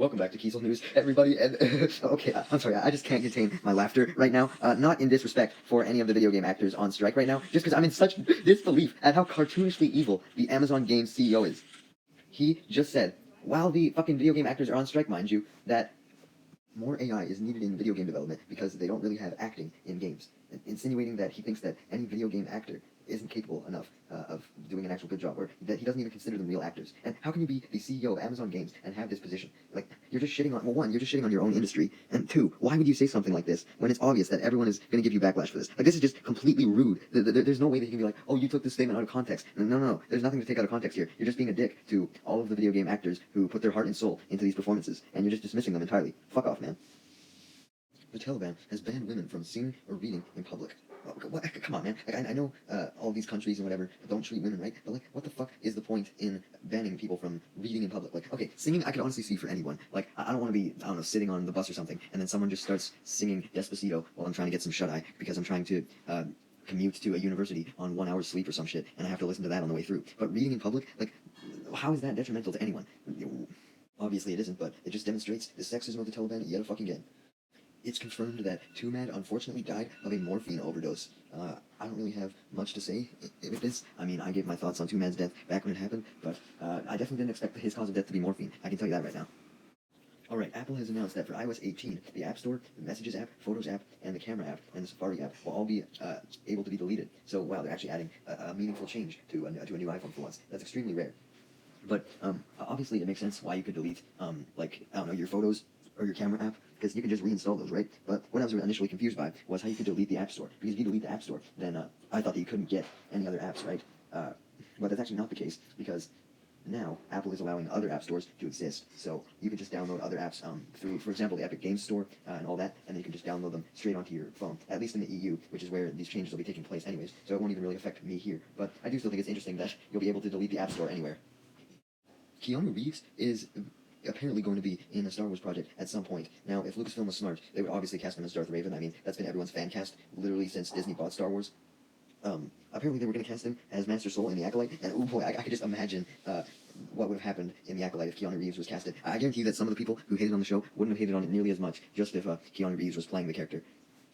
Welcome back to Kiesel News, everybody, and okay, I'm sorry, I just can't contain my laughter right now, not in disrespect for any of the video game actors on strike right now, just because I'm in such disbelief at how cartoonishly evil the Amazon Games CEO is. He just said, while the fucking video game actors are on strike, mind you, that more AI is needed in video game development because they don't really have acting in games, insinuating that he thinks that any video game actor isn't capable enough of doing an actual good job, or that he doesn't even consider them real actors. And how can you be the CEO of Amazon Games and have this position? Like, you're just shitting on, well, one, you're just shitting on your own industry, and two, why would you say something like this when it's obvious that everyone is going to give you backlash for this? Like, this is just completely rude. There's no way that you can be like, oh, you took this statement out of context. No, there's nothing to take out of context here. You're just being a dick to all of the video game actors who put their heart and soul into these performances, and you're just dismissing them entirely. Fuck off, man. The Taliban has banned women from singing or reading in public. Oh, what? Come on, man. Like, I know all these countries and whatever don't treat women right, but like, what the fuck is the point in banning people from reading in public? Like, okay, singing I could honestly see for anyone. Like, I don't want to be, I don't know, sitting on the bus or something, and then someone just starts singing Despacito while I'm trying to get some shut-eye because I'm trying to commute to a university on 1 hour's sleep or some shit, and I have to listen to that on the way through. But reading in public, like, how is that detrimental to anyone? Obviously it isn't, but it just demonstrates the sexism of the Taliban yet again. It's confirmed that Tumad unfortunately died of a morphine overdose. I don't really have much to say with this. I mean, I gave my thoughts on Tumad's death back when it happened, but I definitely didn't expect his cause of death to be morphine. I can tell you that right now. Alright, Apple has announced that for iOS 18, the App Store, the Messages app, Photos app, and the Camera app, and the Safari app will all be able to be deleted. So, wow, they're actually adding a meaningful change to a new iPhone for once. That's extremely rare. But obviously it makes sense why you could delete, like, I don't know, your Photos or your Camera app, because you can just reinstall those, right? But what I was initially confused by was how you could delete the App Store. Because if you delete the App Store, then I thought that you couldn't get any other apps, right? But that's actually not the case, because now Apple is allowing other app stores to exist. So you can just download other apps through, for example, the Epic Games Store and all that, and then you can just download them straight onto your phone, at least in the EU, which is where these changes will be taking place anyways, so it won't even really affect me here. But I do still think it's interesting that you'll be able to delete the App Store anywhere. Keanu Reeves is apparently going to be in a Star Wars project at some point. Now, if Lucasfilm was smart, they would obviously cast him as Darth Raven. I mean, that's been everyone's fan cast, literally since Disney bought Star Wars. Apparently they were going to cast him as Master Soul in The Acolyte, and oh boy, I could just imagine what would have happened in The Acolyte if Keanu Reeves was casted. I guarantee you that some of the people who hated on the show wouldn't have hated on it nearly as much just if Keanu Reeves was playing the character.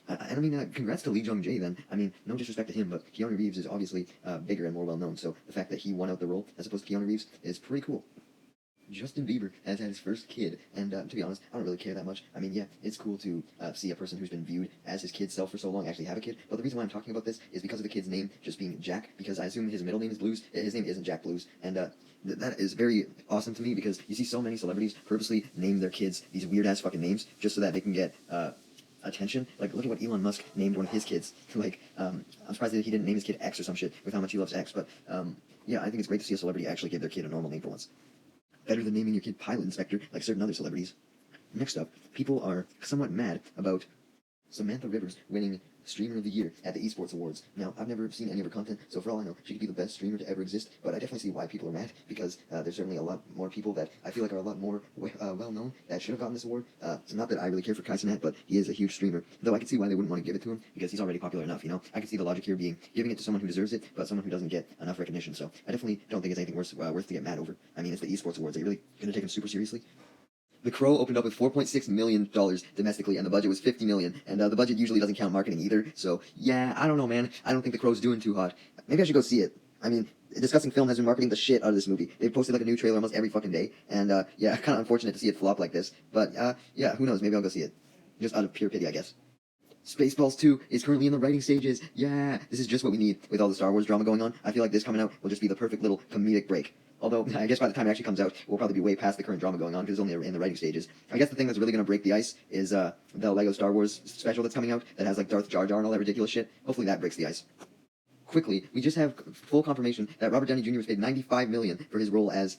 And I mean, congrats to Lee Jung-jae then. I mean, no disrespect to him, but Keanu Reeves is obviously bigger and more well-known, so the fact that he won out the role as opposed to Keanu Reeves is pretty cool. Justin Bieber has had his first kid, and to be honest, I don't really care that much. I mean, yeah, it's cool to see a person who's been viewed as his kid's self for so long actually have a kid, but the reason why I'm talking about this is because of the kid's name just being Jack, because I assume his middle name is Blues. His name isn't Jack Blues, and that is very awesome to me, because you see so many celebrities purposely name their kids these weird-ass fucking names just so that they can get attention. Like, look at what Elon Musk named one of his kids. Like, I'm surprised that he didn't name his kid X or some shit with how much he loves X, but yeah, I think it's great to see a celebrity actually give their kid a normal name for once. Better than naming your kid Pilot Inspector like certain other celebrities. Next up, people are somewhat mad about Samantha Rivers winning Streamer of the Year at the Esports Awards. Now, I've never seen any of her content, so for all I know, she could be the best streamer to ever exist, but I definitely see why people are mad, because there's certainly a lot more people that I feel like are a lot more well-known that should have gotten this award. Not that I really care for Kaizenat, but he is a huge streamer, though I can see why they wouldn't want to give it to him, because he's already popular enough, you know? I can see the logic here being giving it to someone who deserves it, but someone who doesn't get enough recognition, so I definitely don't think it's anything worth to get mad over. I mean, it's the Esports Awards. Are you really going to take them super seriously? The Crow opened up with $4.6 million domestically, and the budget was $50 million, and the budget usually doesn't count marketing either, so yeah, I don't know, man. I don't think The Crow's doing too hot. Maybe I should go see it. I mean, Discussing Film has been marketing the shit out of this movie. They've posted like a new trailer almost every fucking day, and yeah, kind of unfortunate to see it flop like this, but yeah, who knows, maybe I'll go see it. Just out of pure pity, I guess. Spaceballs 2 is currently in the writing stages. Yeah, this is just what we need with all the Star Wars drama going on. I feel like this coming out will just be the perfect little comedic break. Although, I guess by the time it actually comes out, we'll probably be way past the current drama going on, because it's only in the writing stages. I guess the thing that's really going to break the ice is the LEGO Star Wars special that's coming out, that has like Darth Jar Jar and all that ridiculous shit. Hopefully that breaks the ice. Quickly, we just have full confirmation that Robert Downey Jr. was paid $95 million for his role as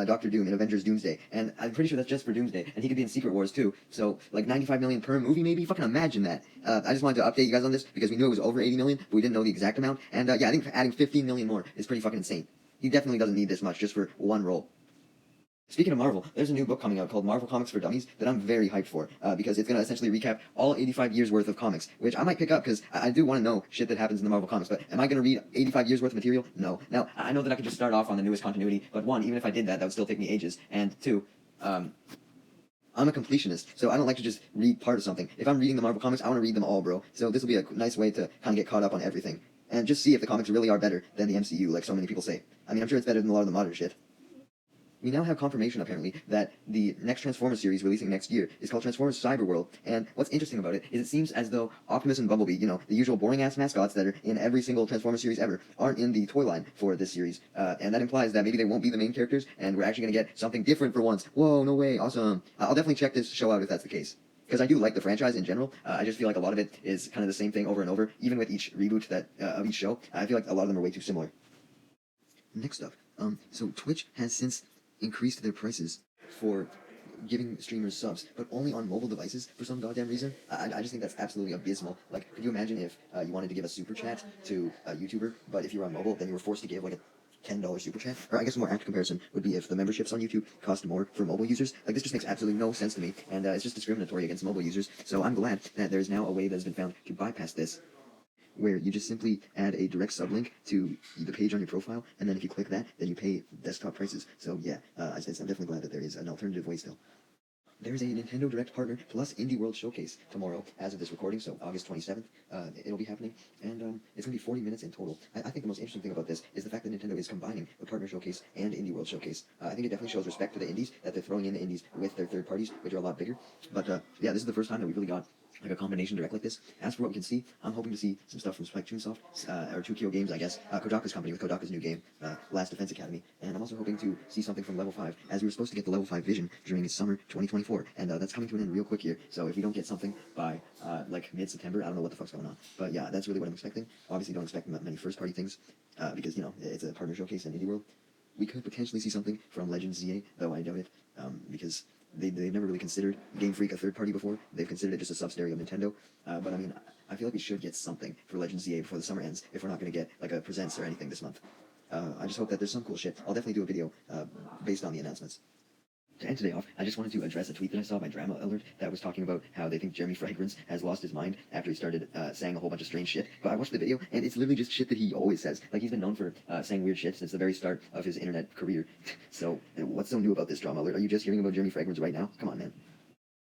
Doctor Doom in Avengers Doomsday, and I'm pretty sure that's just for Doomsday, and he could be in Secret Wars too, so like $95 million per movie maybe? Fucking imagine that. I just wanted to update you guys on this, because we knew it was over $80 million, but we didn't know the exact amount, and yeah, I think adding $15 million more is pretty fucking insane. He definitely doesn't need this much just for one role. Speaking of Marvel, there's a new book coming out called Marvel Comics for Dummies that I'm very hyped for, because it's going to essentially recap all 85 years worth of comics, which I might pick up because I do want to know shit that happens in the Marvel Comics, but am I going to read 85 years worth of material? No. Now, I know that I could just start off on the newest continuity, but one, even if I did that, that would still take me ages, and two, I'm a completionist, so I don't like to just read part of something. If I'm reading the Marvel comics, I want to read them all, bro. So this will be a nice way to kind of get caught up on everything. And just see if the comics really are better than the MCU, like so many people say. I mean, I'm sure it's better than a lot of the modern shit. We now have confirmation, apparently, that the next Transformers series releasing next year is called Transformers Cyberworld, and what's interesting about it is it seems as though Optimus and Bumblebee, you know, the usual boring-ass mascots that are in every single Transformers series ever, aren't in the toy line for this series, and that implies that maybe they won't be the main characters, and we're actually going to get something different for once. Whoa, no way, awesome. I'll definitely check this show out if that's the case. Because I do like the franchise in general. I just feel like a lot of it is kind of the same thing over and over, even with each reboot of each show. I feel like a lot of them are way too similar. Next up, so Twitch has since increased their prices for giving streamers subs, but only on mobile devices for some goddamn reason. I just think that's absolutely abysmal. Like, could you imagine if you wanted to give a super chat to a YouTuber, but if you were on mobile, then you were forced to give like a $10 super chat? Or I guess a more apt comparison would be if the memberships on YouTube cost more for mobile users. Like, this just makes absolutely no sense to me, and it's just discriminatory against mobile users. So I'm glad that there's now a way that has been found to bypass this, where you just simply add a direct sublink to the page on your profile, and then if you click that, then you pay desktop prices. So yeah, I'm definitely glad that there is an alternative way still. There is a Nintendo Direct Partner plus Indie World Showcase tomorrow, as of this recording, so August 27th. It'll be happening, and it's going to be 40 minutes in total. I think the most interesting thing about this is the fact that Nintendo is combining the Partner Showcase and Indie World Showcase. I think it definitely shows respect to the indies, that they're throwing in the indies with their third parties, which are a lot bigger. But yeah, this is the first time that we really got like a combination direct like this. As for what we can see, I'm hoping to see some stuff from Spike Chunsoft, or 2KO Games, I guess, Kodaka's company with Kodaka's new game, Last Defense Academy, and I'm also hoping to see something from Level 5, as we were supposed to get the Level 5 Vision during summer 2024, and that's coming to an end real quick here, so if we don't get something by, like, mid-September, I don't know what the fuck's going on, but yeah, that's really what I'm expecting. Obviously don't expect many first-party things, because, you know, it's a partner showcase in Indie World. We could potentially see something from Legends ZA, though I doubt it, because they've never really considered Game Freak a third party before. They've considered it just a subsidiary of Nintendo. But I mean, I feel like we should get something for Legends ZA before the summer ends, if we're not going to get like a presents or anything this month. I just hope that there's some cool shit. I'll definitely do a video based on the announcements. To end today off, I just wanted to address a tweet that I saw by Drama Alert that was talking about how they think Jeremy Fragrance has lost his mind after he started saying a whole bunch of strange shit. But I watched the video, and it's literally just shit that he always says. Like, he's been known for saying weird shit since the very start of his internet career. So, what's so new about this, Drama Alert? Are you just hearing about Jeremy Fragrance right now? Come on, man.